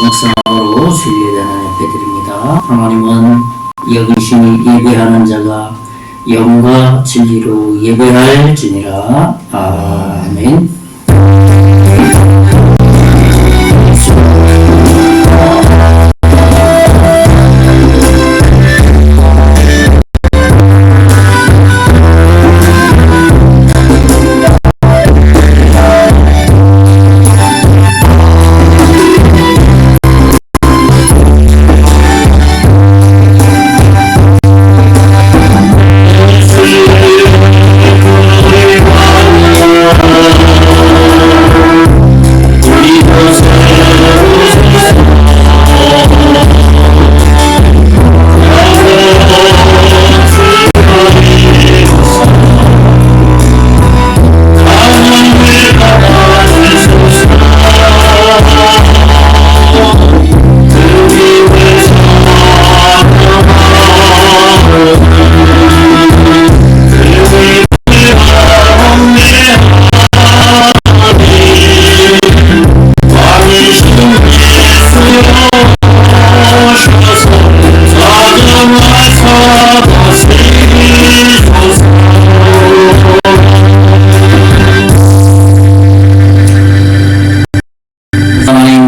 묵상으로 주일 예배는 예배드립니다. 하나님은 여기시니 예배하는 자가 영과 진리로 예배할지니라. 아멘.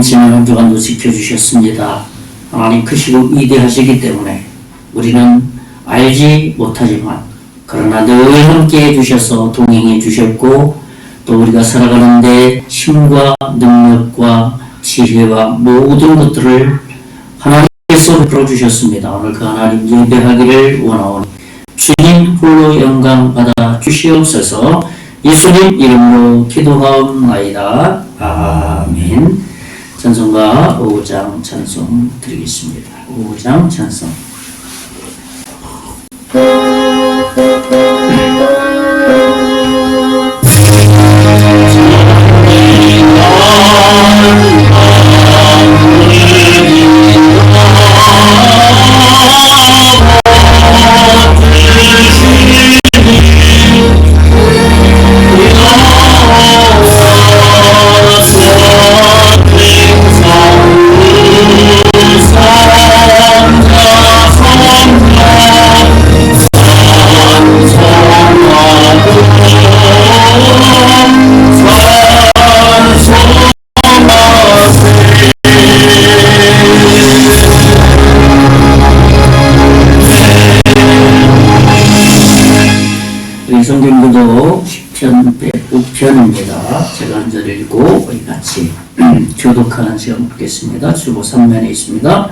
지난 한 주간도 지켜주셨습니다. 하나님 크시고 위대하시기 때문에 우리는 알지 못하지만 그러나 늘 함께해 주셔서 동행해 주셨고 또 우리가 살아가는데 힘과 능력과 지혜와 모든 것들을 하나님께서 베풀어 주셨습니다. 오늘 그 하나님 예배하기를 원하오니 주님 홀로 영광 받아 주시옵소서. 예수님 이름으로 기도하옵나이다. 아멘. 찬송가 5장 찬송 드리겠습니다. 5장 찬송. 성경구도 10편 105편입니다. 제가 한 절 읽고 우리 같이 교독하는 시간 갖겠습니다. 주보 3면에 있습니다.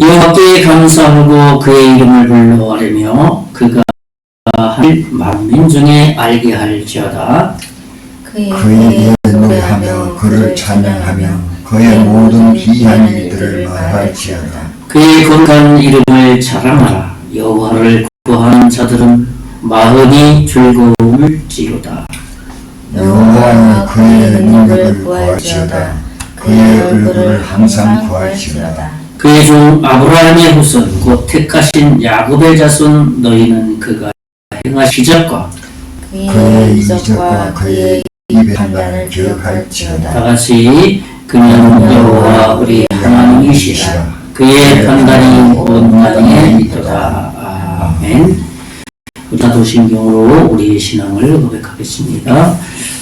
여호와께 감사하고 그의 이름을 불러하려며 그가 할 만민 중에 알게 할지어다. 그의 이름을 노래하며 그를 찬양하며 그의 모든 기이한 일들을 말할지어다. 그의 거룩한 이름을 자랑하라. 여호와를 구하는 자들은 마음이 즐거울지로다. 여호와는 그의 능력을 구할지어다. 그의 얼굴을 항상 구할지어다. 그의 종 아브라함의 후손 곧 택하신 야곱의 자손 너희는 그가 행한 시작과 그의 이적과 그의 입의 판단을 기억할지어다. 다같이 그는 여호와 우리 하나님이시라. 그의 판단이 온 나라에 있도다. 아멘. 사도신경으로 우리의 신앙을 고백하겠습니다.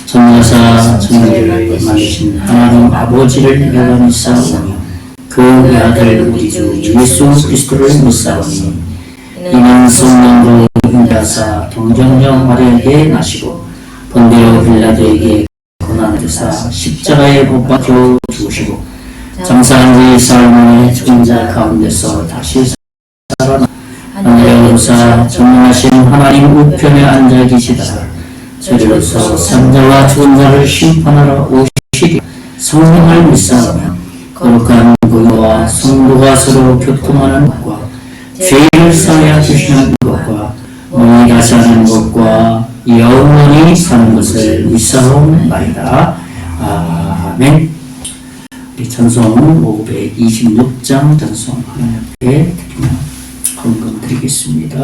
전능하사 천지를 만드신 하나님 아버지를 여러 믿사오며 그의 아들 우리 주 예수 그리스도를 믿사오니 이는 성령으로 인하사 동정녀 마리아에게 나시고 본디오 빌라도에게 고난을 주사 십자가에 못 박혀 죽으시고 장사한 지 사흘 만에 죽은 자 가운데서 다시 살아나 하늘에오사 전능하신 하나님 우편에 앉아 계시다가 저리로서 산자와 죽은 자를 심판하러 오시리. 성령을 믿사오며 거룩한 교회와 성도가 서로 교통하는 것과 죄를 사하여 주시는 것과 몸이 다시 하는 것과 영원히 사는 것을 믿사옵나이다. 아멘. 우리 찬송 526장 찬송 하나님 앞에 드리며 헌금 드리겠습니다.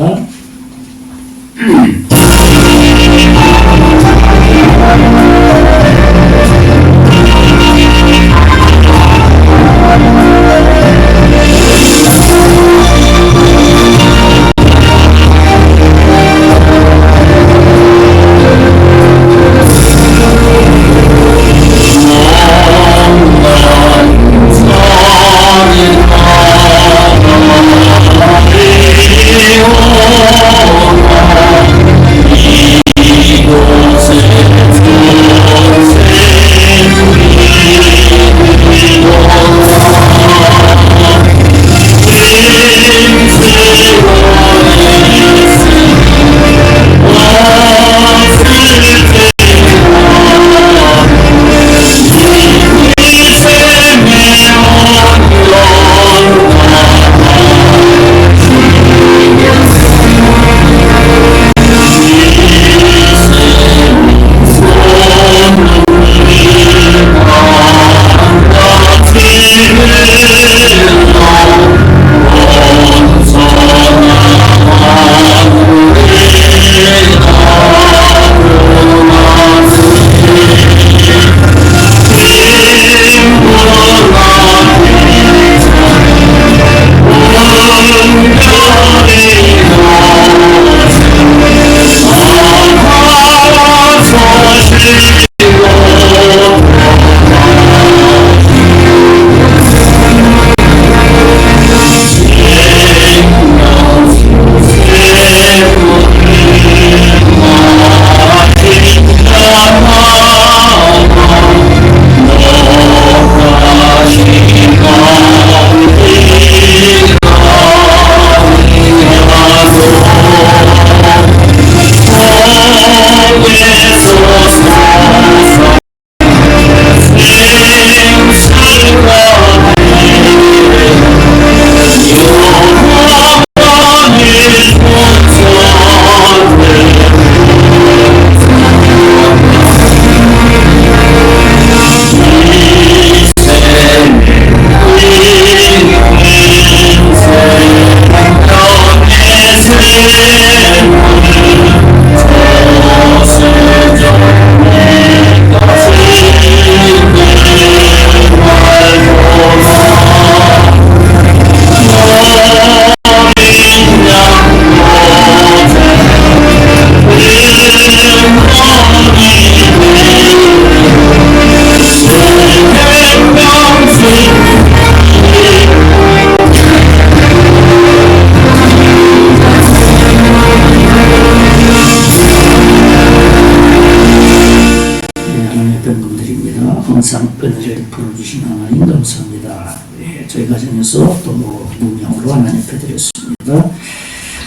상편을 풀어주신 하나님 감사합니다. 예, 저희 가정에서 또 문명으로 하나님 펴드렸습니다.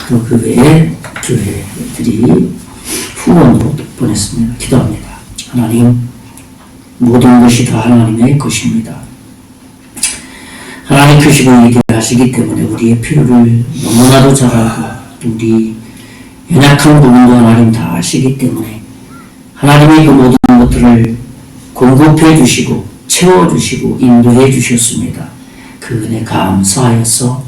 또 그 외에 교회들이 후원으로 보냈습니다. 기도합니다. 하나님, 모든 것이 다 하나님의 것입니다. 하나님 크시고 위대하시기 때문에 우리의 필요를 너무나도 잘 알고 우리 연약한 부분도 하나님 다 아시기 때문에 하나님이 그 모든 것들을 공급해 주시고 채워주시고 인도해 주셨습니다. 그 은혜 감사하여서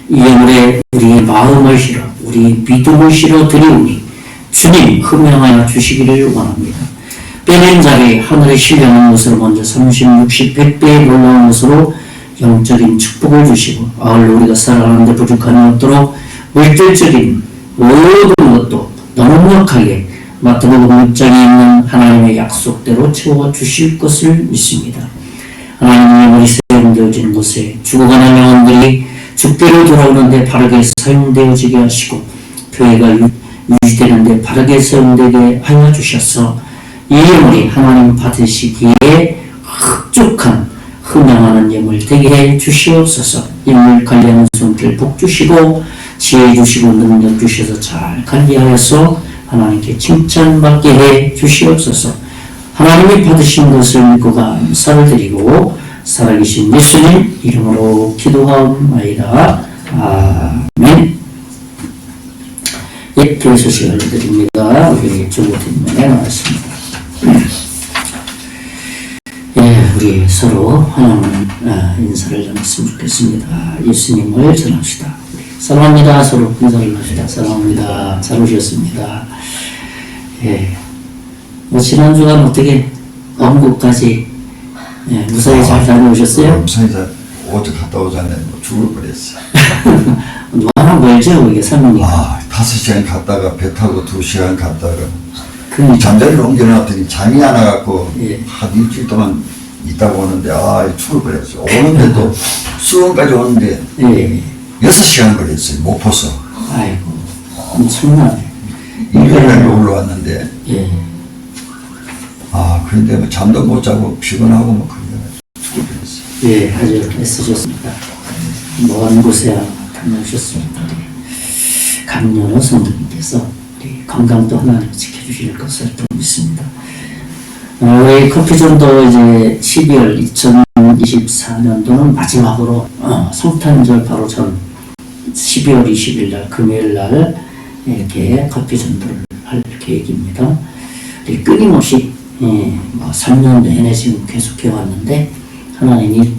이 예물에 우리의 마음을 실어 우리의 믿음을 실어 드리오니 주님 흠명하여 주시기를 원합니다. 빼낸 자리 하늘에 실려는 것으로 먼저 30, 60, 100배의 놀라운 것으로 영적인 축복을 주시고 아울러 우리가 살아가는데 부족함이 없도록 물질적인 모든 것도 넉넉하게 마태복음 6장에 있는 하나님의 약속대로 채워주실 것을 믿습니다. 하나님의 예물이 사용되어지는 곳에 죽어가는 영혼들이 죽게로 돌아오는데 바르게 사용되어지게 하시고 교회가 유지되는데 바르게 사용되게 하여 주셔서 이 예물이 하나님 받으시기에 흡족한 흠양하는 예물 되게 해 주시옵소서. 예물 관리하는 손길 복 주시고 지혜 주시고 능력 주셔서 잘 관리하여서 하나님께 칭찬받게 해 주시옵소서. 하나님이 받으신 것을 믿고 감사를 드리고 살아계신 예수님 이름으로 기도하옵나이다. 아멘. 예, 교회 소식 알려드립니다. 우리 주보 뒷면에 나왔습니다. 예, 우리 서로 하나님 인사를 나눴으면 좋겠습니다. 예수님을 전합시다. 사랑합니다. 서로 인사를 합시다. 사랑합니다. 잘 오셨습니다. 예, 지난주간 어떻게 원국까지 무사히 잘 다녀오셨어요? 무사히 어제 갔다 오자네 죽을 뻔했어. 워낙 멀죠? 이게 산이니까. 5시간 갔다가 배 타고 2시간 갔다가 그러니까. 잠자리를 옮겨놨더니 잠이 안 와갖고 예. 한 일주일 동안 있다가 오는데 죽을 뻔했어. 오는데도 수원까지 오는데 예. 6시간 걸렸어요. 못 벗어. 아이고, 엄청나네. 일요일날 올라왔는데 예. 그런데 뭐 잠도 못 자고 피곤하고 뭐 그래 죽을 뻔했어. 예, 아주 애쓰셨습니다. 먼 곳에 다녀오셨습니다. 강연호 성도님께서 우리 건강도 하나님 지켜주실 것을 또 믿습니다. 우리 커피존도 이제 12월 2024년도는 마지막으로 성탄절 바로 전 12월 20일 날 금요일 날 이렇게 커피존도를 할 계획입니다. 끊임없이 3년 내내 지금 계속해 왔는데 하나님이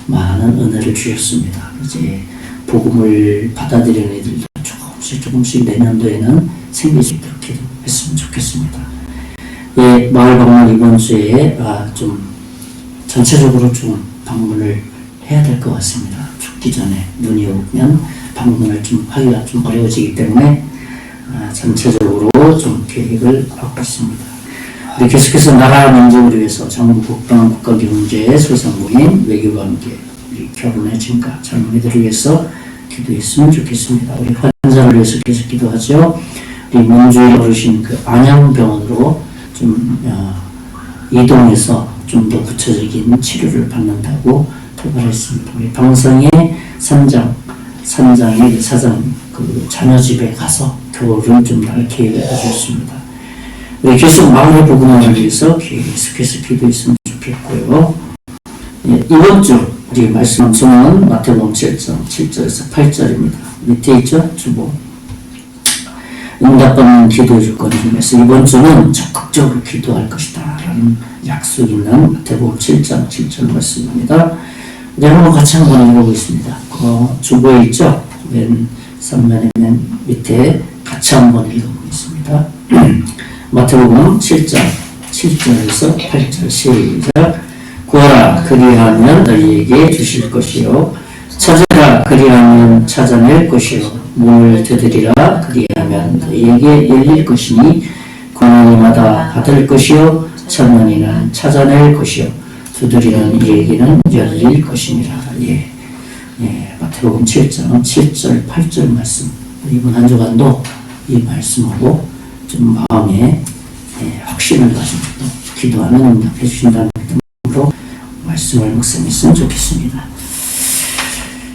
많은 은혜를 주셨습니다. 이제 복음을 받아들이는 애들도 조금씩 내년도에는 생길 수 있도록 기도했으면 좋겠습니다. 예, 마을 방문 이번 주에 좀 전체적으로 좀 방문을 해야 될 것 같습니다. 춥기 전에 눈이 오면 방문을 좀 하기가 좀 어려워지기 때문에 전체적으로 좀 계획을 하고 있습니다. 우리 계속해서 나라 민족을 위해서 정부, 국방, 국가경제, 소상공인, 외교관계, 우리 결혼의 증가, 젊은이들을 위해서 기도했으면 좋겠습니다. 우리 환자를 위해서 계속 기도하죠. 우리 문주일 어르신 그 안양병원으로 좀 이동해서 좀 더 구체적인 치료를 받는다고 토발했습니다. 우리 방성의 산장의 사장 그 자녀 집에 가서 교류를 좀 날 계획을 해주셨습니다. 우리 계속 마을의 복음을 위해서 계속해서 기도했으면 좋겠고요. 예, 이번 주 우리 말씀 방송은 마태복음 7장 7절에서 8절입니다. 밑에 있죠? 주보. 응답받는 기도의 조건 중에서 이번 주는 적극적으로 기도할 것이다 라는 약속이 있는 마태복음 7장 7절 말씀입니다. 우리 한번 같이 한번 읽어보겠습니다. 그 주보에 있죠? 맨 선면의 맨 밑에 같이 한번 읽어보겠습니다. 마태복음 7장 7절에서 8절 시작. 구하라 그리하면 너희에게 주실 것이요 찾으라 그리하면 찾아낼 것이요 문을 두드리라 그리하면 너희에게 열릴 것이니 구하는 이마다 받을 것이요 찾는 찾아낼 것이요 두드리는 이에게는 열릴 것이니라. 예. 마태복음 7장 7절 8절 말씀 이번 한 주간도 이 말씀하고 좀 마음에 확신을 가지고 또 기도하면 응답해 주신다는 믿음으로 말씀을 묵상했으면 좋겠습니다.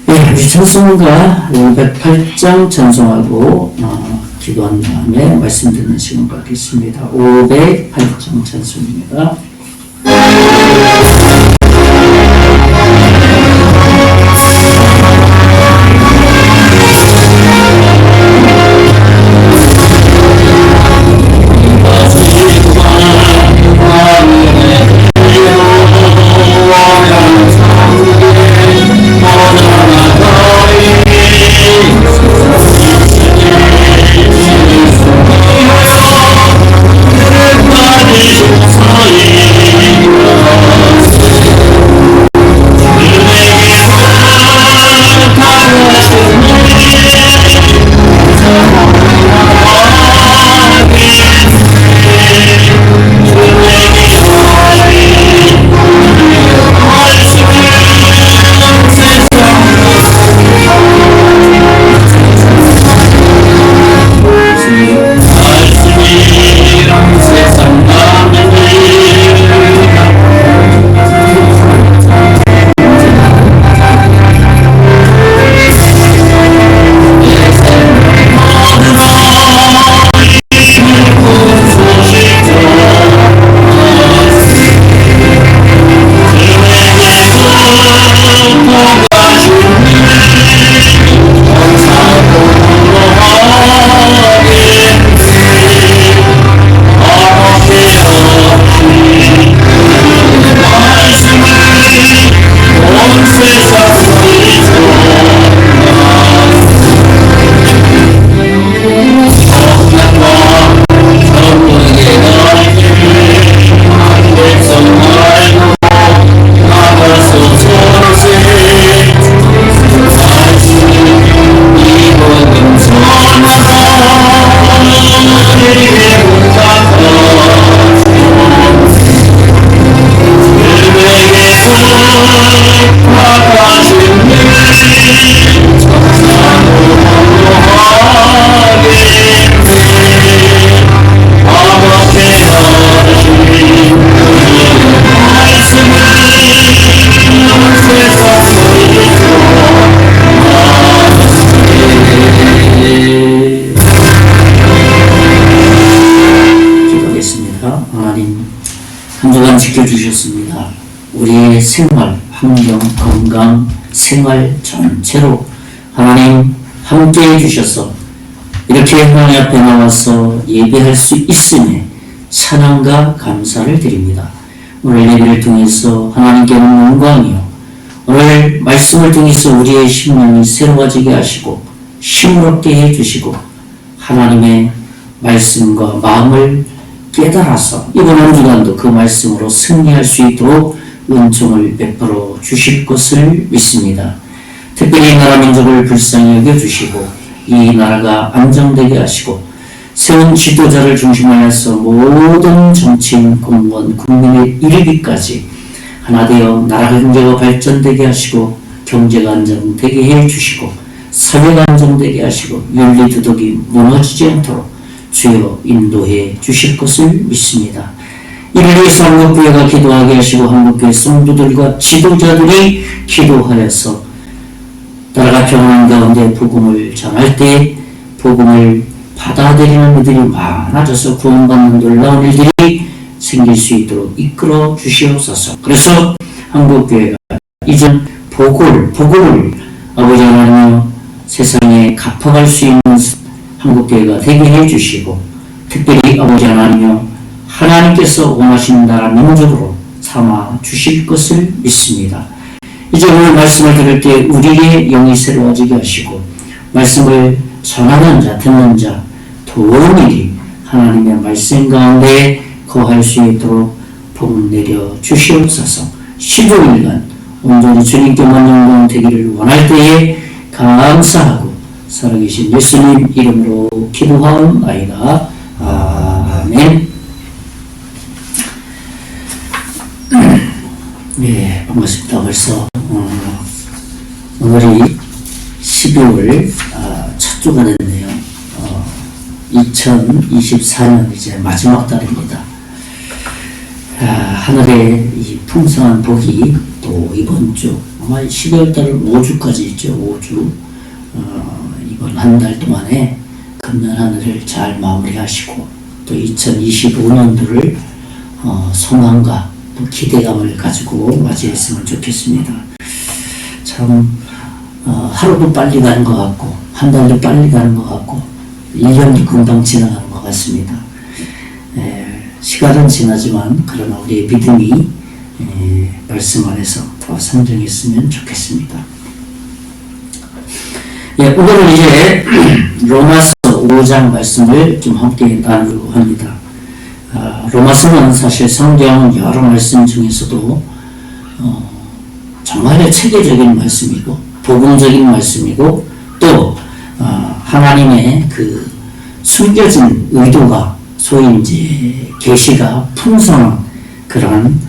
네, 우리 찬송가 508장 찬송하고 기도한 다음에 말씀 듣는 시간 갖겠습니다. 508장 찬송입니다. 지켜주셨습니다. 우리의 생활, 환경, 건강, 생활 전체로 하나님 함께해 주셔서 이렇게 하나님 앞에 나와서 예배할 수 있음에 찬양과 감사를 드립니다. 오늘 예배를 통해서 하나님께는 영광이요, 오늘 말씀을 통해서 우리의 심령이 새로워지게 하시고 힘롭게 해주시고 하나님의 말씀과 마음을 깨달아서 이번 한 주간도 그 말씀으로 승리할 수 있도록 은총을 베풀어 주실 것을 믿습니다. 특별히 이 나라 민족을 불쌍히 여겨주시고 이 나라가 안정되게 하시고 세운 지도자를 중심하여서 모든 정치인, 공무원, 국민에 이르기까지 하나 되어 나라 경제가 발전되게 하시고 경제가 안정되게 해주시고 사회가 안정되게 하시고 윤리 도덕이 무너지지 않도록 주여 인도해 주실 것을 믿습니다. 이를 위해서 한국교회가 기도하게 하시고 한국교회 성도들과 지도자들이 기도하여서 나라가 평안한 가운데 복음을 전할 때 복음을 받아들이는 이들이 많아져서 구원받는 놀라운 일들이 생길 수 있도록 이끌어 주시옵소서. 그래서 한국교회가 이전 복음을 아버지 하나님 세상에 갚아갈 수 있는 한국교회가 되게 해주시고 특별히 아버지 하나님여 하나님께서 원하시는 나라 민족으로 삼아 주실 것을 믿습니다. 이제 오늘 말씀을 들을 때 우리의 영이 새로워지게 하시고 말씀을 전하는 자, 듣는 자, 도운 일이 하나님의 말씀 가운데 거할 수 있도록 복 내려 주시옵소서. 15일간 온전히 주님께만 영광 되기를 원할 때에 감사하고 살아계신 예수님 이름으로 기도하옵나이다. 아멘. 네, 반갑습니다. 벌써 오늘이 12월 첫 주가 됐네요. 2024년 이제 마지막 달입니다. 하늘의 이 풍성한 복이 또 이번 주 아마 12월 달 5주까지 있죠. 5주 이번 한 달 동안에 금년 한 해를 잘 마무리하시고 또 2025년도를 소망과 또 기대감을 가지고 맞이했으면 좋겠습니다. 참 하루도 빨리 가는 것 같고 한 달도 빨리 가는 것 같고 1년도 금방 지나가는 것 같습니다. 시간은 지나지만 그러나 우리의 믿음이 말씀 안에서 더 성장했으면 좋겠습니다. 오늘은 이제 로마서 5장 말씀을 좀 함께 나누려고 합니다. 로마서는 사실 성경 여러 말씀 중에서도 정말 체계적인 말씀이고 복음적인 말씀이고 또 하나님의 그 숨겨진 의도가 소위 이제 계시가 풍성한 그런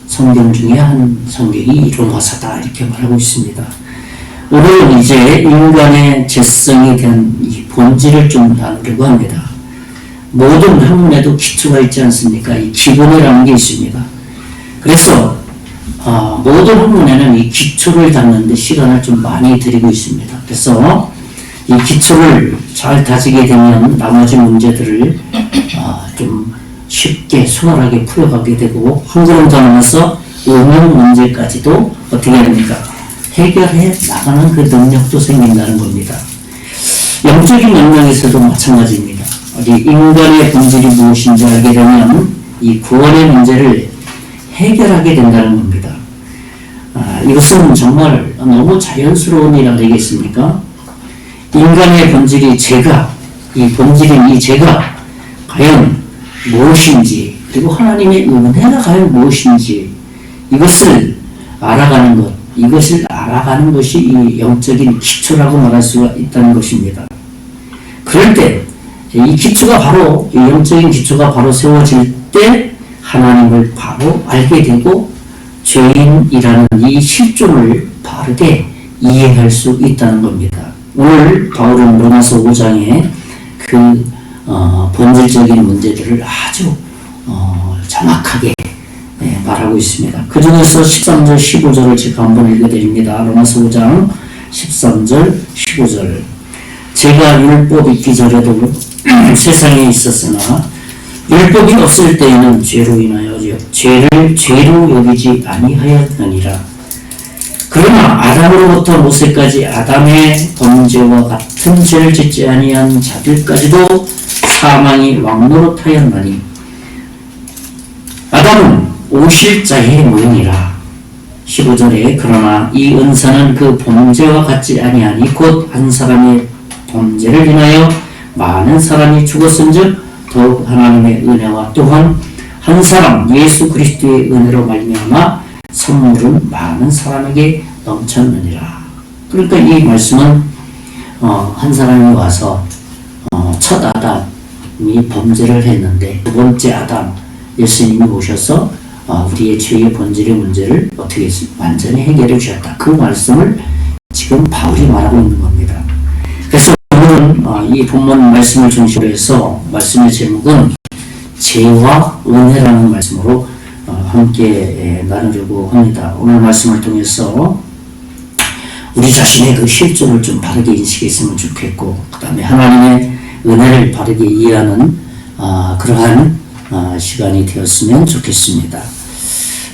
성경 중에 한 성경이 로마서다 이렇게 말하고 있습니다. 오늘은 이제 인간의 죄성에 대한 이 본질을 좀 나누려고 합니다. 모든 학문에도 기초가 있지 않습니까? 이 기본이라는 게 있습니다. 그래서 모든 학문에는 이 기초를 닦는 데 시간을 좀 많이 들이고 있습니다. 그래서 이 기초를 잘 다지게 되면 나머지 문제들을 좀 쉽게 수월하게 풀어가게 되고 한 걸음 더 나가서 응용 문제까지도 어떻게 합니까? 해결해 나가는 그 능력도 생긴다는 겁니다. 영적인 영역에서도 마찬가지입니다. 우리 인간의 본질이 무엇인지 알게 되면 이 구원의 문제를 해결하게 된다는 겁니다. 이것은 정말 너무 자연스러운 일 아니겠습니까? 인간의 본질이 이 본질인 이 죄가 과연 무엇인지 그리고 하나님의 은혜가 과연 무엇인지 이것을 알아가는 것, 이것을 알아가는 것이 이 영적인 기초라고 말할 수가 있다는 것입니다. 그럴 때 이 기초가 바로 이 영적인 기초가 바로 세워질 때 하나님을 바로 알게 되고 죄인이라는 이 실존을 바르게 이해할 수 있다는 겁니다. 오늘 바울은 로마서 5장에 그 본질적인 문제들을 아주 정확하게 말하고 있습니다. 그 중에서 13절 15절을 제가 한번 읽어드립니다. 로마서 5장 13절 15절 제가 율법 있기 전에도 세상에 있었으나 율법이 없을 때에는 죄로 인하여 죄를 죄로 여기지 아니하였느니라. 그러나 아담으로부터 모세까지 아담의 범죄와 같은 죄를 짓지 아니한 자들까지도 사망이 왕노릇하였나니 아담은 오실 자의 모형이라. 15절에 그러나 이 은사는 그 범죄와 같지 아니하니 곧 한 사람의 범죄를 인하여 많은 사람이 죽었은즉 더욱 하나님의 은혜와 또한 한 사람 예수 그리스도의 은혜로 말미암아 선물은 많은 사람에게 넘쳤느니라. 그러니까 이 말씀은 한 사람이 와서 첫 아담이 범죄를 했는데 두 번째 아담 예수님이 오셔서 우리의 죄의 본질의 문제를 어떻게 완전히 해결해 주셨다. 그 말씀을 지금 바울이 말하고 있는 겁니다. 그래서 오늘은 이 본문 말씀을 중심으로 해서 말씀의 제목은 죄와 은혜라는 말씀으로 함께 나누려고 합니다. 오늘 말씀을 통해서 우리 자신의 그 실존을 좀 바르게 인식했으면 좋겠고 그 다음에 하나님의 은혜를 바르게 이해하는 그러한 시간이 되었으면 좋겠습니다.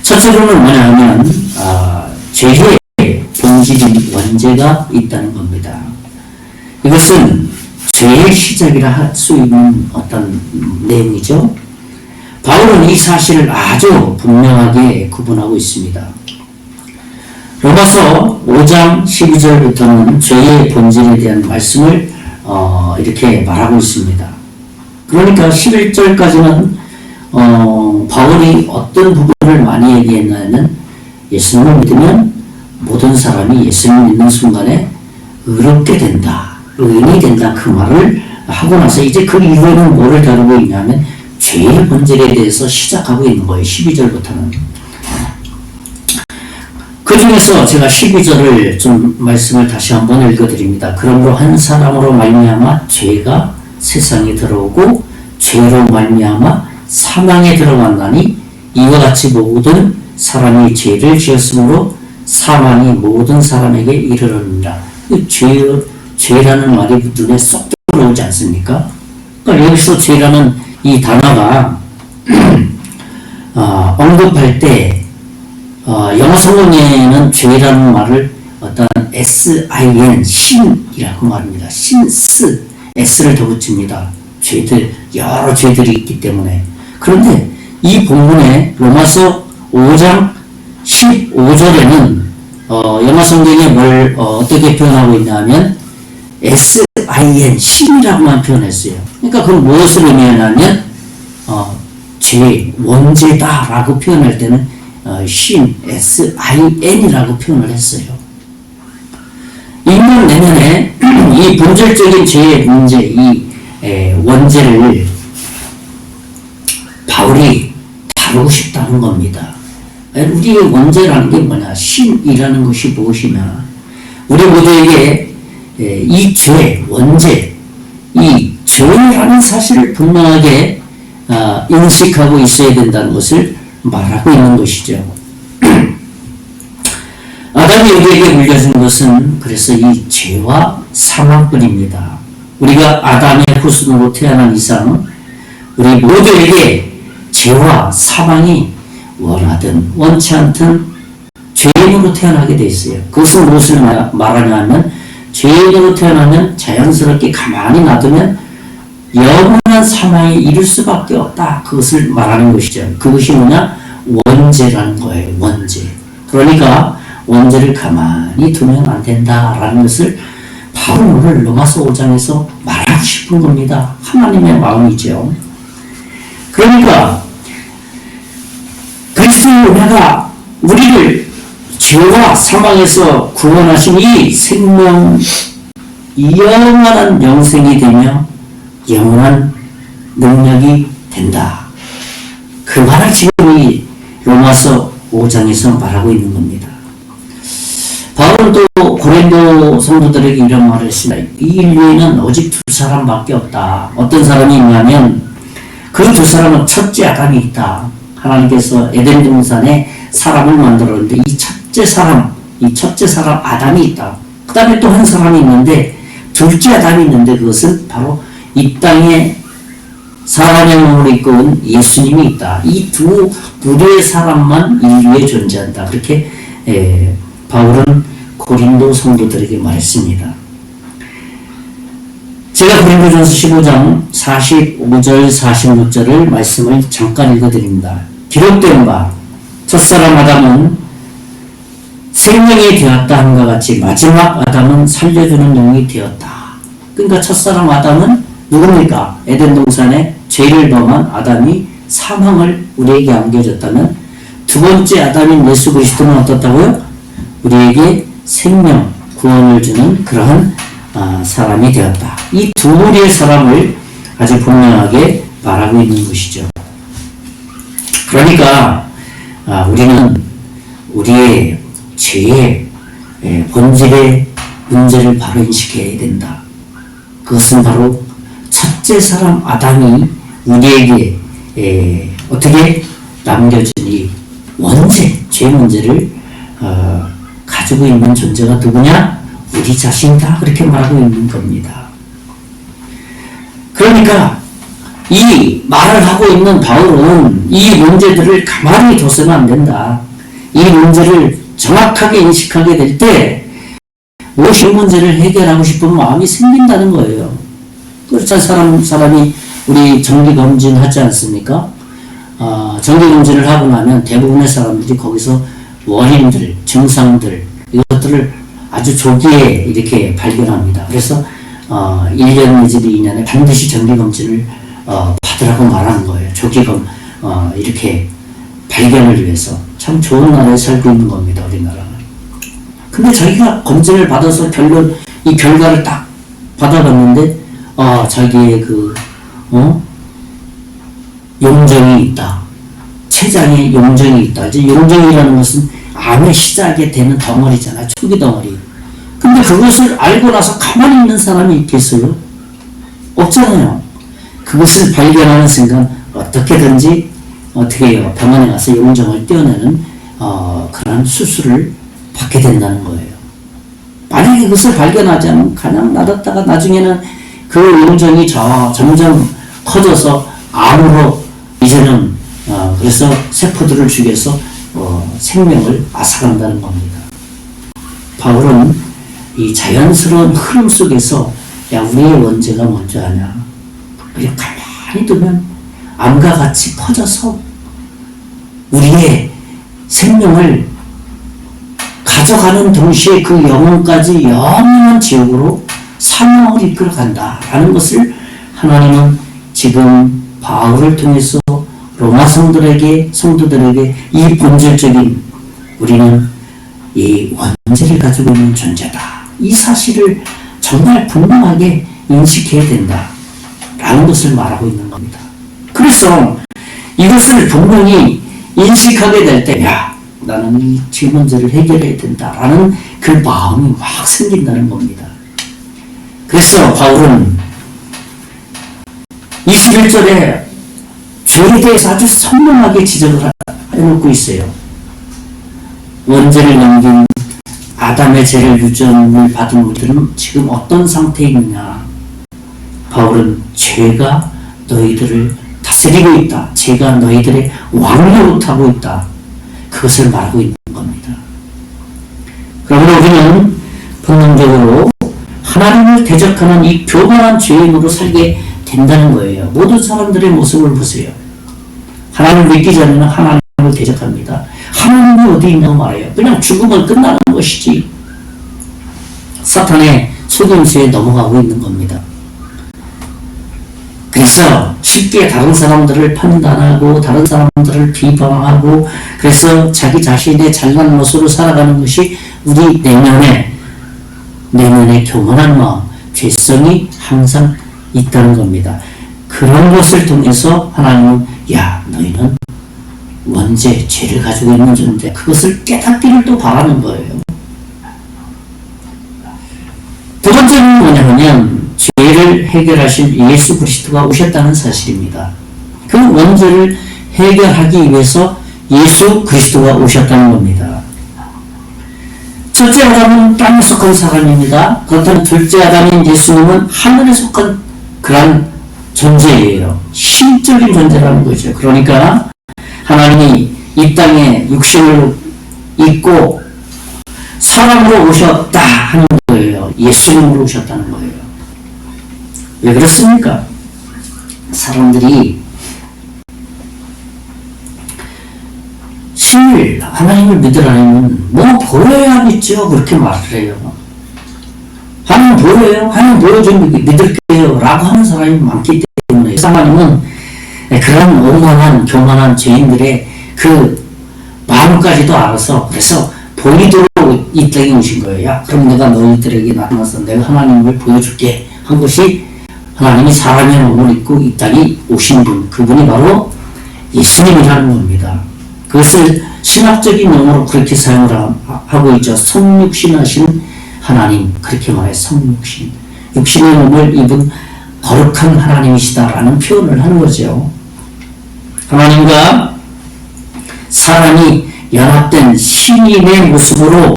첫째로는 뭐냐 하면 죄의 본질인 원죄가 있다는 겁니다. 이것은 죄의 시작이라 할 수 있는 어떤 내용이죠. 바울은 이 사실을 아주 분명하게 구분하고 있습니다. 로마서 5장 12절부터는 죄의 본질에 대한 말씀을 이렇게 말하고 있습니다. 그러니까 11절까지는 바울이 어떤 부분을 많이 얘기했냐면 예수님을 믿으면 모든 사람이 예수님을 믿는 순간에 의롭게 된다, 의인이 된다 그 말을 하고 나서 이제 그 이후에는 뭐를 다루고 있냐면 죄의 본질에 대해서 시작하고 있는 거예요. 12절부터는. 그 중에서 제가 12절을 좀 말씀을 다시 한번 읽어드립니다. 그러므로 한 사람으로 말미암아 죄가 세상에 들어오고 죄로 말미암아 사망에 들어간다니 이와 같이 모든 사람이 죄를 지었으므로 사망이 모든 사람에게 이르렀느니라. 죄라는 말이 눈에 쏙 들어오지 않습니까? 그러니까 여기서 죄라는 이 단어가 언급할 때 영어 성경에는 죄라는 말을 어떤 sin, 신이라고 말합니다. 신스, s를 더 붙입니다. 죄들, 여러 죄들이 있기 때문에. 그런데 이 본문에 로마서 5장 15절에는 영어 성경에 뭘 어떻게 표현하고 있냐면 sin, 신이라고만 표현했어요. 그러니까 그건 무엇을 의미하냐면 죄, 원죄다라고 표현할 때는 신, sin이라고 표현을 했어요. 인간 내면에 이 본질적인 죄의 문제, 이 원죄를 바울이 다루고 싶다는 겁니다. 우리의 원죄라는 게 뭐냐? 신이라는 것이 무엇이냐? 우리 모두에게 이 죄, 원죄, 이 죄라는 사실을 분명하게 인식하고 있어야 된다는 것을 말하고 있는 것이죠. 아담이 우리에게 물려준 것은 그래서 이 죄와 사망뿐입니다. 우리가 아담의 후손으로 태어난 이상 우리 모두에게 죄와 사망이 원하든 원치 않든 죄인으로 태어나게 돼 있어요. 그것은 무엇을 말하냐 하면 죄인으로 태어나면 자연스럽게 가만히 놔두면 영원한 사망에 이를 수밖에 없다. 그것을 말하는 것이죠. 그것이 뭐냐? 원죄라는 거예요. 원죄. 그러니까 원죄를 가만히 두면 안 된다라는 것을 바로 오늘 로마서 5장에서 말하고 싶은 겁니다. 하나님의 마음이죠. 그러니까 그리스도의 은혜가 우리를 죄와 사망에서 구원하신 이 생명, 영원한 영생이 되며 영원한 능력이 된다. 그 말을 지금 이 로마서 5장에서 말하고 있는 겁니다. 바울은 또 고린도 성도들에게 이런 말을 했습니다. 이 인류에는 오직 두 사람밖에 없다. 어떤 사람이 있냐면 그 두 사람은 첫째 아담이 있다. 하나님께서 에덴 동산에 사람을 만들었는데 이 첫째 사람 아담이 있다. 그 다음에 또 한 사람이 있는데 둘째 아담이 있는데 그것은 바로 이 땅에 사람의 몸을 입고 온 예수님이 있다. 이 두 부류의 사람만 인류에 존재한다. 그렇게 바울은 고린도 성도들에게 말했습니다. 제가 고린도전서 15장 45절 46절을 말씀을 잠깐 읽어드립니다. 기록된 바 첫사람 아담은 생명이 되었다 함과 같이 마지막 아담은 살려주는 영이 되었다. 그러니까 첫사람 아담은 누굽니까? 에덴 동산에 죄를 범한 아담이 사망을 우리에게 안겨줬다면 두 번째 아담인 예수 그리스도는 어떻다고요? 우리에게 생명, 구원을 주는 그러한 사람이 되었다. 이 두 무리의 사람을 아주 분명하게 말하고 있는 것이죠. 그러니까 우리는 우리의 죄의 본질의 문제를 바로 인식해야 된다. 그것은 바로 첫째 사람 아담이 우리에게 어떻게 남겨진 이 원죄, 죄 문제를 가지고 있는 존재가 누구냐? 우리 자신이다. 그렇게 말하고 있는 겁니다. 그러니까 이 말을 하고 있는 바울은 이 문제들을 가만히 둬서는 안 된다. 이 문제를 정확하게 인식하게 될 때 무엇이 문제를 해결하고 싶은 마음이 생긴다는 거예요. 그렇죠. 사람이 우리 정기검진 하지 않습니까? 정기검진을 하고 나면 대부분의 사람들이 거기서 원인들, 증상들 이것들을 아주 조기에 이렇게 발견합니다. 그래서 1년 내지도 2년에 반드시 정기검진을 받으라고 말하는 거예요. 조기검 이렇게 발견을 위해서. 참 좋은 나라에 살고 있는 겁니다. 우리나라는. 근데 자기가 검진을 받아서 이 결과를 딱 받아봤는데 자기의 용종이 있다. 췌장에 용종이 있다. 이제 용종이라는 것은 암의 시작에 되는 덩어리잖아. 초기 덩어리. 근데 그것을 알고 나서 가만히 있는 사람이 있겠어요? 없잖아요. 그것을 발견하는 순간 어떻게 해요? 병원에 가서 용종을 떼어내는 그런 수술을 받게 된다는 거예요. 만약에 그것을 발견하지 않으면 그냥 놔뒀다가 나중에는 그 염증이 점점 커져서 암으로 이제는 그래서 세포들을 죽여서 생명을 앗아간다는 겁니다. 바울은 이 자연스러운 흐름 속에서 야, 우리의 원죄가 먼저 하냐, 그냥 가만히 두면 암과 같이 퍼져서 우리의 생명을 가져가는 동시에 그 영혼까지 영원한 지옥으로 사망을 이끌어간다라는 것을 하나님은 지금 바울을 통해서 로마 성도들에게 이 본질적인 우리는 이 원죄를 가지고 있는 존재다, 이 사실을 정말 분명하게 인식해야 된다라는 것을 말하고 있는 겁니다. 그래서 이것을 분명히 인식하게 될 때, 야, 나는 이 질문제를 해결해야 된다라는 그 마음이 확 생긴다는 겁니다. 그래서 바울은 21절에 죄에 대해서 아주 선명하게 지적을 해놓고 있어요. 원죄를 넘긴 아담의 죄를 유전을 받은 우리들은 지금 어떤 상태에 있느냐. 바울은 죄가 너희들을 다스리고 있다, 죄가 너희들의 왕노릇하고 있다, 그것을 말하고 있는 겁니다. 그러므로 우리는 본능적으로 하나님을 대적하는 이 교만한 죄인으로 살게 된다는 거예요. 모든 사람들의 모습을 보세요. 하나님을 믿기 전에는 하나님을 대적합니다. 하나님이 어디 있냐고 말해요. 그냥 죽으면 끝나는 것이지. 사탄의 속임수에 넘어가고 있는 겁니다. 그래서 쉽게 다른 사람들을 판단하고 다른 사람들을 비방하고 그래서 자기 자신의 잘난 모습으로 살아가는 것이 우리 내면의 교만한 마음, 죄성이 항상 있다는 겁니다. 그런 것을 통해서 하나님은 야, 너희는 원죄, 죄를 가지고 있는 존재, 그것을 깨닫기를 또 바라는 거예요. 두 번째는 뭐냐면 죄를 해결하실 예수 그리스도가 오셨다는 사실입니다. 그 원죄를 해결하기 위해서 예수 그리스도가 오셨다는 겁니다. 첫째 아담은 땅에 속한 사람입니다. 그렇다면 둘째 아담인 예수님은 하늘에 속한 그런 존재예요. 신적인 존재라는 거죠. 그러니까 하나님이 이 땅에 육신을 입고 사람으로 오셨다 하는 거예요. 예수님으로 오셨다는 거예요. 왜 그렇습니까? 사람들이 하나님을 믿으라면 뭐 보여야 믿죠, 그렇게 말을 해요. 하나님 보여요? 하나님 보여주면 믿을게요 라고 하는 사람이 많기 때문에 하나님은 그런 오만한 교만한 죄인들의 그 마음까지도 알아서 그래서 보이도록 이 땅에 오신 거예요. 야, 그럼 내가 너희들에게 나타나서 내가 하나님을 보여줄게 한 것이 하나님이 사람의 몸을 입고 이 땅에 오신 분, 그분이 바로 예수님이라는 겁니다. 그것을 신학적인 용어로 그렇게 사용을 하고 있죠. 성육신하신 하나님, 그렇게 말해. 성육신, 육신의 몸을 입은 거룩한 하나님이시다라는 표현을 하는 거죠. 하나님과 사람이 연합된 신인의 모습으로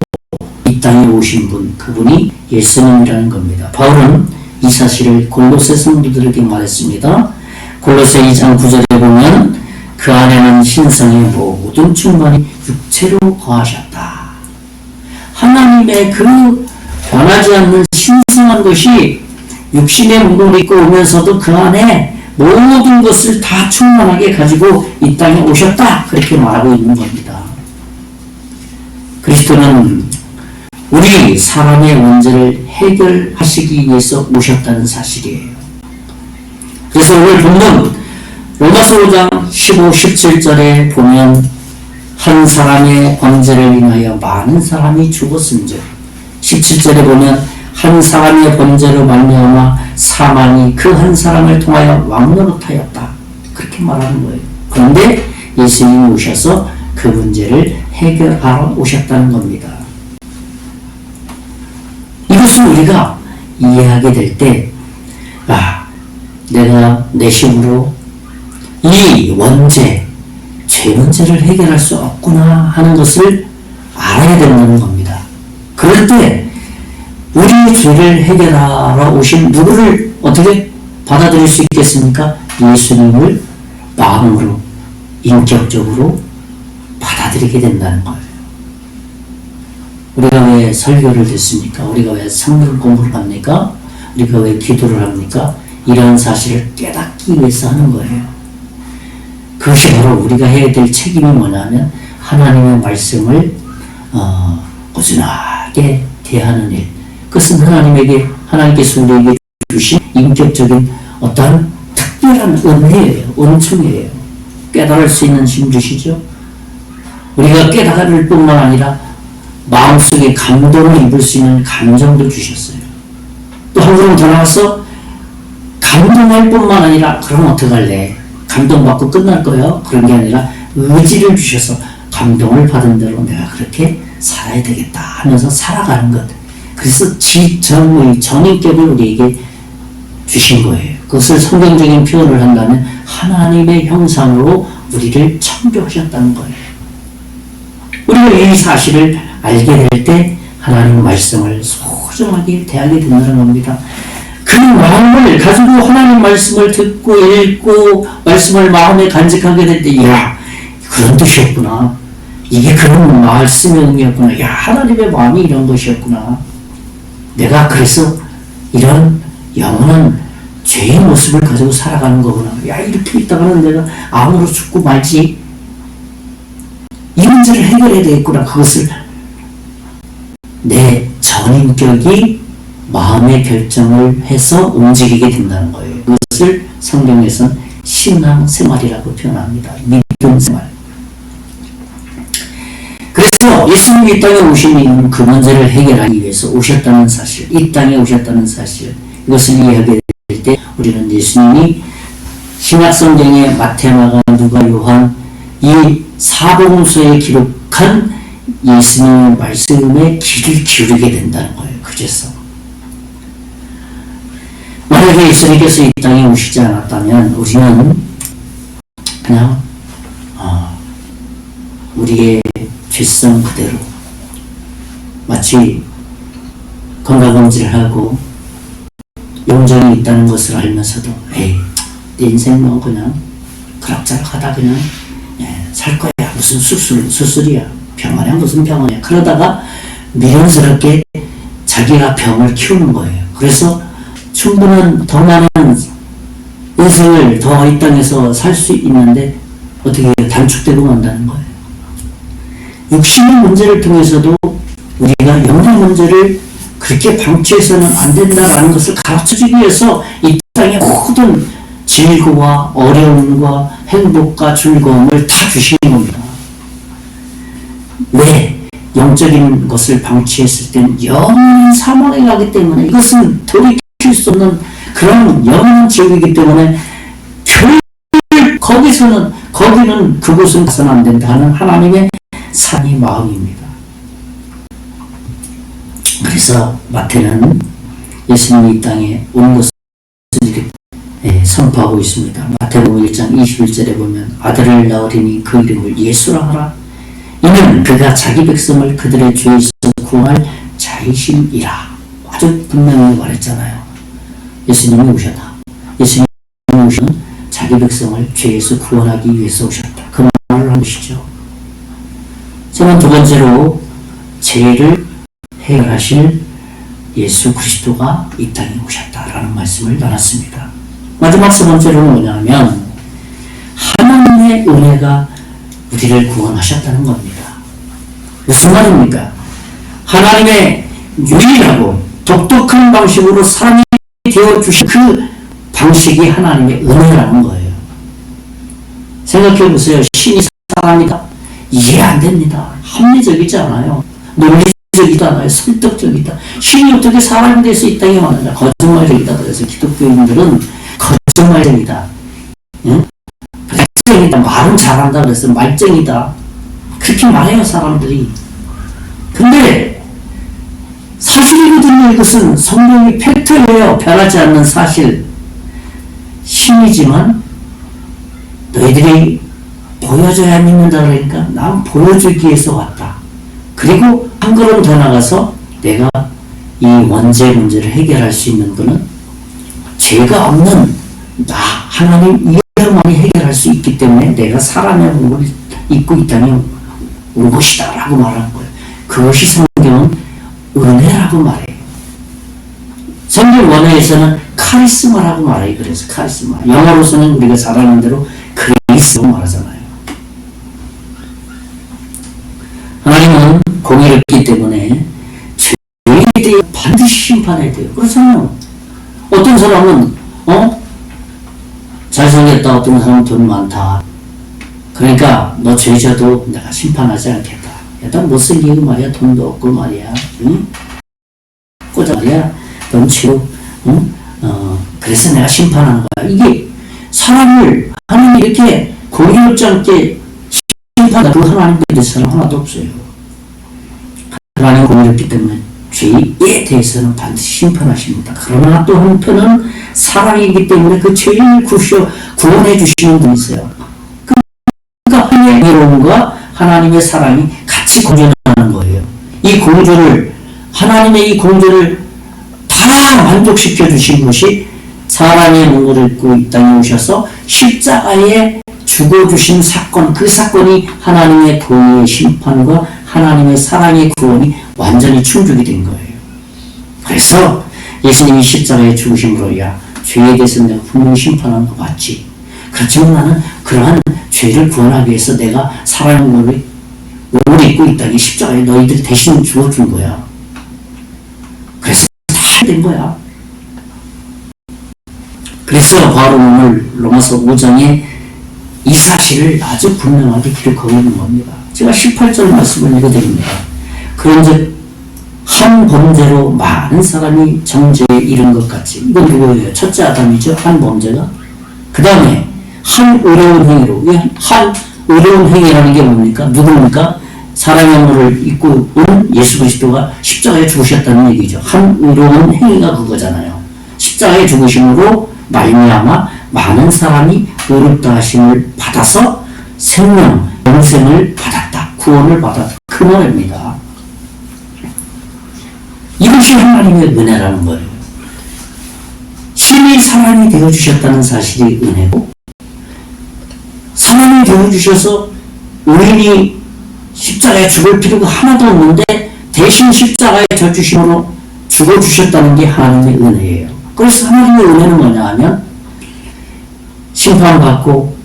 이 땅에 오신 분, 그분이 예수님이라는 겁니다. 바울은 이 사실을 골로새 성도들에게 말했습니다. 골로새 2장 9절에 보면 그 안에는 신성의 모든 충만이 육체로 거하셨다. 하나님의 그 변하지 않는 신성한 것이 육신의 몸을 입고 오면서도 그 안에 모든 것을 다 충만하게 가지고 이 땅에 오셨다. 그렇게 말하고 있는 겁니다. 그리스도는 우리 사람의 문제를 해결하시기 위해서 오셨다는 사실이에요. 그래서 오늘 본문 로마서 5장 15, 17절에 보면 한 사람의 범죄를 인하여 많은 사람이 죽었은즉 17절에 보면 한 사람의 범죄로 말미암아 사망이 그 한 사람을 통하여 왕노릇하였다. 그렇게 말하는 거예요. 그런데 예수님이 오셔서 그 문제를 해결하러 오셨다는 겁니다. 이것을 우리가 이해하게 될 때, 내가 내 힘으로 이 원죄, 죄 문제를 해결할 수 없구나 하는 것을 알아야 된다는 겁니다. 그럴 때 우리의 죄를 해결하러 오신 누구를 어떻게 받아들일 수 있겠습니까? 예수님을 마음으로, 인격적으로 받아들이게 된다는 거예요. 우리가 왜 설교를 듣습니까? 우리가 왜 성경 공부를 합니까? 우리가 왜 기도를 합니까? 이런 사실을 깨닫기 위해서 하는 거예요. 그것이 바로 우리가 해야 될 책임이 뭐냐면 하나님의 말씀을 꾸준하게 대하는 일. 그것은 하나님께서 우리에게 주신 인격적인 어떤 특별한 은혜예요. 은총이에요. 깨달을 수 있는 힘 주시죠. 우리가 깨달을 뿐만 아니라 마음속에 감동을 입을 수 있는 감정도 주셨어요. 또 한 걸음 더 나와서 감동할 뿐만 아니라 그럼 어떡할래? 감동받고 끝날 거예요? 그런 게 아니라 의지를 주셔서 감동을 받은 대로 내가 그렇게 살아야 되겠다 하면서 살아가는 것. 그래서 전인격을 우리에게 주신 거예요. 그것을 성경적인 표현을 한다면 하나님의 형상으로 우리를 창조하셨다는 거예요. 우리가 이 사실을 알게 될 때 하나님 말씀을 소중하게 대하게 된다는 겁니다. 그 마음을 가지고 하나님 말씀을 듣고 읽고 말씀을 마음에 간직하게 될 때, 야, 그런 뜻이었구나. 이게 그런 말씀의 의미였구나. 야, 하나님의 마음이 이런 것이었구나. 내가 그래서 이런 영원한 죄의 모습을 가지고 살아가는 거구나. 야, 이렇게 있다가는 내가 암으로 죽고 말지. 이 문제를 해결해야 되겠구나. 그것을 내 전인격이 마음의 결정을 해서 움직이게 된다는 거예요. 그것을 성경에서는 신앙생활이라고 표현합니다. 믿음 생활. 그래서 예수님이 이 땅에 오신 이유는 그 문제를 해결하기 위해서 오셨다는 사실, 이 땅에 오셨다는 사실, 이것을 이해하게 될 때 우리는 예수님이 신약성경의 마태, 마가, 누가, 요한 이 사복음서에 기록한 예수님의 말씀에 귀를 기울이게 된다는 거예요. 그제서 만약에 예수님께서 이 땅에 오시지 않았다면 우리는 그냥 우리의 죄성 그대로 마치 건강검진을 하고 용정이 있다는 것을 알면서도 에이, 내 인생 뭐 그냥 그럭저럭하다 그냥 살 거야. 무슨 수술이야. 병원이야. 무슨 병원이야. 그러다가 미련스럽게 자기가 병을 키우는 거예요. 그래서 충분한 더 많은 인생을 더 이 땅에서 살 수 있는데 어떻게 단축되고 만다는 거예요. 육신의 문제를 통해서도 우리가 영의 문제를 그렇게 방치해서는 안 된다라는 것을 가르쳐주기 위해서 이 땅의 모든 질고와 어려움과 행복과 즐거움을 다 주시는 겁니다. 왜? 영적인 것을 방치했을 때는 영원한 사망에 가기 때문에 이것은 돌이킬 수 없는 그런 영원한 지옥이기 때문에 거기는 그곳은 가서는 안 된다 하는 하나님의 사랑의 마음입니다. 그래서 마태는 예수님이 이 땅에 온 것을 이렇게 선포하고 있습니다. 마태복음 1장 21절에 보면 아들을 낳으리니 그 이름을 예수라 하라. 이는 그가 자기 백성을 그들의 죄에서 구원할 자이심이라. 아주 분명히 말했잖아요. 예수님이 오셨다. 예수님이 오시는 자기 백성을 죄에서 구원하기 위해서 오셨다. 그 말을 한 것이죠. 저는 두 번째로 죄를 해결하실 예수 그리스도가 이 땅에 오셨다라는 말씀을 나눴습니다. 마지막 세 번째로는 뭐냐면 하나님의 은혜가 우리를 구원하셨다는 겁니다. 무슨 말입니까? 하나님의 유일하고 독특한 방식으로 사람이 되어주신 그 방식이 하나님의 은혜라는 거예요. 생각해보세요. 신이 사람이다? 이해 안 됩니다. 합리적이지 않아요. 논리적이지 않아요. 설득적이다. 신이 어떻게 사람이 돼서 이 땅에 왔느냐? 거짓말적이다. 그래서 기독교인들은 거짓말적이다. 응? 말쟁이다. 말은 잘한다. 그래서 말쟁이다. 그렇게 말해요, 사람들이. 근데 사실이거든요. 이것은 성경이 팩트예요. 변하지 않는 사실. 신이지만 너희들이 보여줘야 믿는다 그러니까 난 보여주기 위해서 왔다. 그리고 한 걸음 더 나가서 내가 이 원죄 문제를 해결할 수 있는 거는 죄가 없는 나 하나님 이야만이 해결할 수 있기 때문에 내가 사람의 몸을 입고 이 땅에 온 것이다 라고 말하는 거예요. 그것이 성경은 은혜라고 말해요. 성경 원어에서는 카리스마라고 말해요. 그래서 카리스마. 영어로서는 우리가 잘 아는 대로 그레이스라고 말하잖아요. 하나님은 공의롭기 때문에 죄에 대해 반드시 심판해야 돼요. 그렇잖아요. 어떤 사람은 잘생겼다. 어떤 사람은 돈 많다. 그러니까 너 죄져도 내가 심판하지 않겠다. 야, 너 못생기고 말이야. 돈도 없고 말이야. 응? 꼬자 말이야. 넘치고 그래서 내가 심판하는 거야. 이게 사람을 하나님이 이렇게 공의롭지 않게 심판하는 그 하나님에 대해서는 하나도 없어요. 하나님은 공의롭기 때문에 죄에 대해서는 반드시 심판하십니다. 그러나 또 한편은 사랑이기 때문에 그 죄를 구원해 주시는 분이 있어요. 그러니까 하나님의 의로움과 하나님의 사랑이 같이 공존하는 거예요. 이 공존을 하나님의 이 공존을 다 만족시켜 주신 것이 사람의 몸을 입고 이 땅에 오셔서 십자가에 죽어주신 사건, 그 사건이 하나님의 공의의 심판과 하나님의 사랑의 구원이 완전히 충족이 된 거예요. 그래서 예수님이 십자가에 죽으심으로 야 죄에 대해서 내가 분명히 심판하는 거 맞지. 그렇지만 나는 그러한 죄를 구원하기 위해서 내가 사랑의 몸을 입고 이 땅에 십자가에 너희들 대신 죽어준 거야. 그래서 다 된 거야. 그래서 바로 오늘 로마서 5장에 이 사실을 아주 분명하게 기록하고 있는 겁니다. 제가 18절 말씀을 읽어드립니다. 그런즉 한 범죄로 많은 사람이 정죄에 이른 것 같이. 이건 누구예요? 첫째 아담이죠. 한 범죄가. 그 다음에 한 의로운 행위로. 한 의로운 행위라는 게 뭡니까? 누굽니까? 사람의 몸을 입고 온 예수 그리스도가 십자가에 죽으셨다는 얘기죠. 한 의로운 행위가 그거잖아요. 십자가에 죽으심으로 말미암아 많은 사람이 의롭다 하심을 받아서 생명, 영생을 받았다. 구원을 받았다. 그 말입니다. 이것이 하나님의 은혜라는 거예요. 신이 사람이 되어주셨다는 사실이 은혜고, 사람이 되어주셔서 우리니 십자가에 죽을 필요가 하나도 없는데 대신 십자가에 져주심으로 죽어주셨다는 게 하나님의 은혜예요. 그래서 하나님의 은혜는 뭐냐 하면 심판받고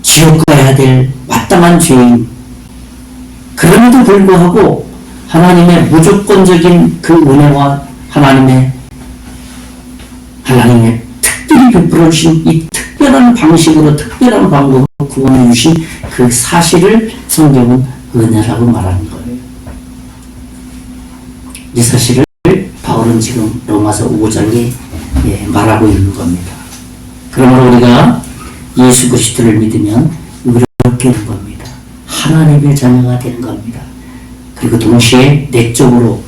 지옥 가야 될 마땅한 죄인, 그럼에도 불구하고 하나님의 무조건적인 그 은혜와 하나님의 특별히 베풀어 주신 이 특별한 방식으로 특별한 방법으로 구원해 주신 그 사실을 성경은 은혜라고 말하는 거예요. 이 사실을 바울은 지금 로마서 5장에 말하고 있는 겁니다. 그러므로 우리가 예수 그리스도를 믿으면 의롭게 되는 겁니다. 하나님의 자녀가 되는 겁니다. 그리고 동시에 내적으로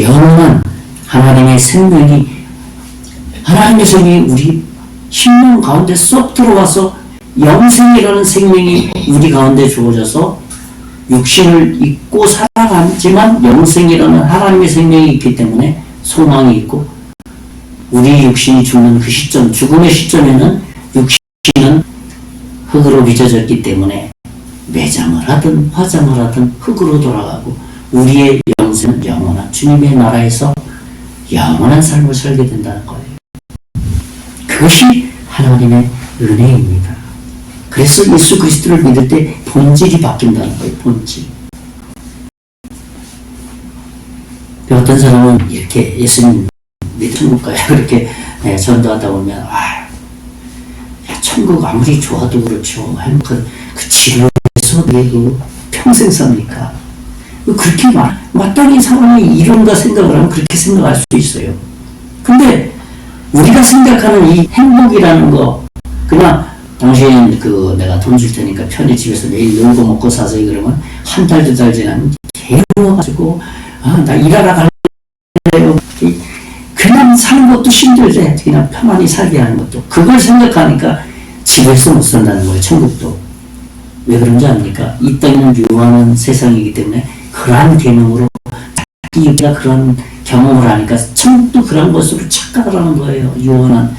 영원한 하나님의 생명이, 하나님의 생명이 우리 심령 가운데 쏙 들어와서 영생이라는 생명이 우리 가운데 주어져서 육신을 입고 살아가지만 영생이라는 하나님의 생명이 있기 때문에 소망이 있고, 우리 육신이 죽는 그 시점, 죽음의 시점에는 육신은 흙으로 빚어졌기 때문에 매장을 하든 화장을 하든 흙으로 돌아가고, 우리의 영생은 영원한 주님의 나라에서 영원한 삶을 살게 된다는 거예요. 그것이 하나님의 은혜입니다. 그래서 예수 그리스도를 믿을 때 본질이 바뀐다는 거예요. 본질. 어떤 사람은 이렇게 예수님 믿을 천국 가요. 그렇게 전도하다 보면 천국 아무리 좋아도 그렇죠. 그 지루해서 그 평생 삽니까? 그렇게 마땅히 사람이 이런가 생각을 하면 그렇게 생각할 수 있어요. 근데 우리가 생각하는 이 행복이라는 거, 그냥 당신 내가 돈 줄 테니까 편히 집에서 매일 놀고 먹고 사세요. 그러면 한 달, 두 달 지나면 괴로워가지고 나 일하러 갈래요. 그냥 사는 것도 힘들대. 그냥 편안히 살게 하는 것도. 그걸 생각하니까 지구에서 못 산다는 거예요. 천국도. 왜 그런지 압니까? 이 땅은 유한한 세상이기 때문에 그러한 개념으로 우리가 그런 경험을 하니까 천국도 그런 것으로 착각을 하는 거예요. 유한한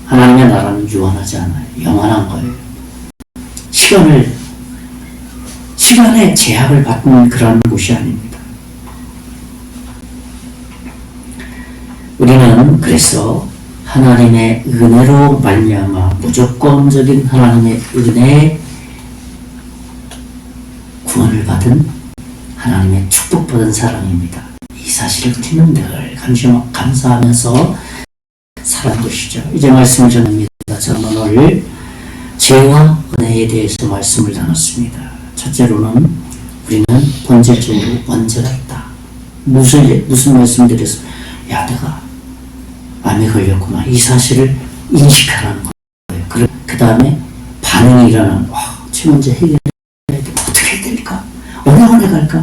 하나님의 나라는 유한하지 않아요. 영원한 거예요. 시간의 제약을 받는 그런 곳이 아닙니다. 우리는 그래서 하나님의 은혜로 말미암아 무조건적인 하나님의 은혜에 구원을 받은 하나님의 축복받은 사람입니다. 이 사실을 우리는 늘 감사하면서 살아온 것이죠. 이제 말씀을 전합니다. 저는 오늘 죄와 은혜에 대해서 말씀을 나눴습니다. 첫째로는 우리는 본질적으로 원죄가 있다. 무슨 말씀드렸어? 야, 내가 암에 걸렸구나. 이 사실을 인식하라는 거예요. 그 다음에 반응이 일어나는, 제 문제 해결해야 돼. 어떻게 해야 될까? 어느 안에 갈까?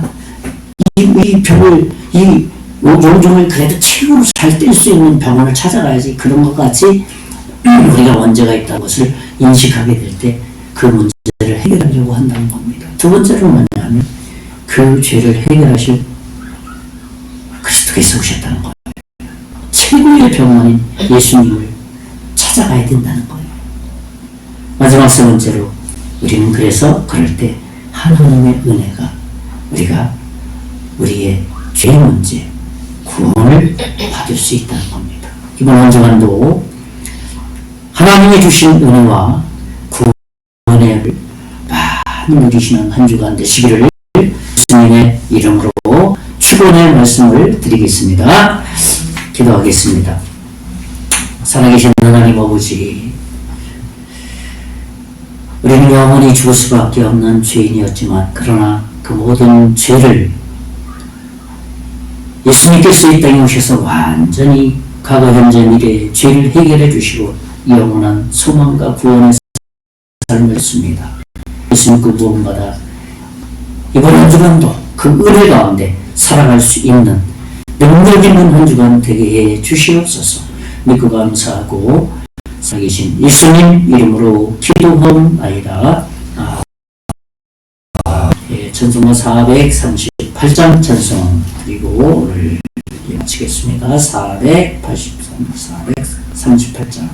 이 병을, 이 용종을 그래도 최고로 잘 뗄 수 있는 병원을 찾아가야지. 그런 것 같이 우리가 원죄가 있다는 것을 인식하게 될 때 그 문제를 해결하려고 한다는 겁니다. 두 번째로는 뭐냐면 그 죄를 해결하실 그리스도께서 오셨다는 거예요. 최고의 병원인 예수님을 찾아가야 된다는 거예요. 마지막 세 번째로 우리는 그래서 그럴 때 하나님의 은혜가 우리의 죄 문제 구원을 받을 수 있다는 겁니다. 이번 한 주간도 하나님이 주신 은혜와 구원을 많이 누리시는 한 주간 되시기를 예수님의 이름으로 축원의 말씀을 드리겠습니다. 기도하겠습니다. 살아계신 하나님 아버지, 우리는 영원히 죽을 수밖에 없는 죄인이었지만 그러나 그 모든 죄를 예수님께서 이 땅에 오셔서 완전히 과거, 현재, 미래의 죄를 해결해 주시고 영원한 소망과 구원의 삶을 줬습니다. 예수 믿고 구원받아 이번 한 주간도 그 은혜 가운데 살아갈 수 있는 능력 있는 한 주간 되게 해 주시옵소서. 믿고 감사하고 살아계신 예수님 이름으로 기도하옵나이다. 찬송가 438장 찬송 드리고 오늘 마치겠습니다. 438장.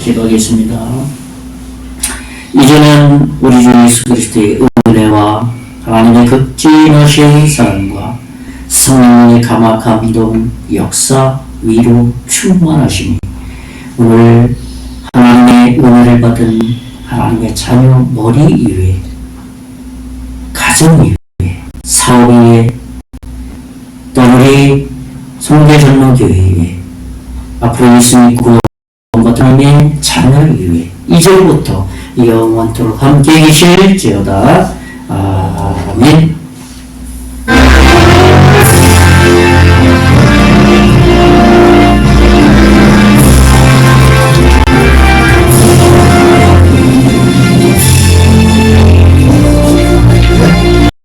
기도하겠습니다. 이제는 우리 주 예수 그리스도의 은혜와 하나님의 극진하신 사랑과 성령의 감화 감동 역사 위로 충만하심이 오늘 하나님의 은혜를 받은 하나님의 자녀 머리 위에, 가정 위에, 사업 위에, 또 우리 성대전로교회에 앞으로 예수 믿고 구원받은 하나님의 자녀 위에 이제부터 영원토록 함께 계실지어다. 아멘.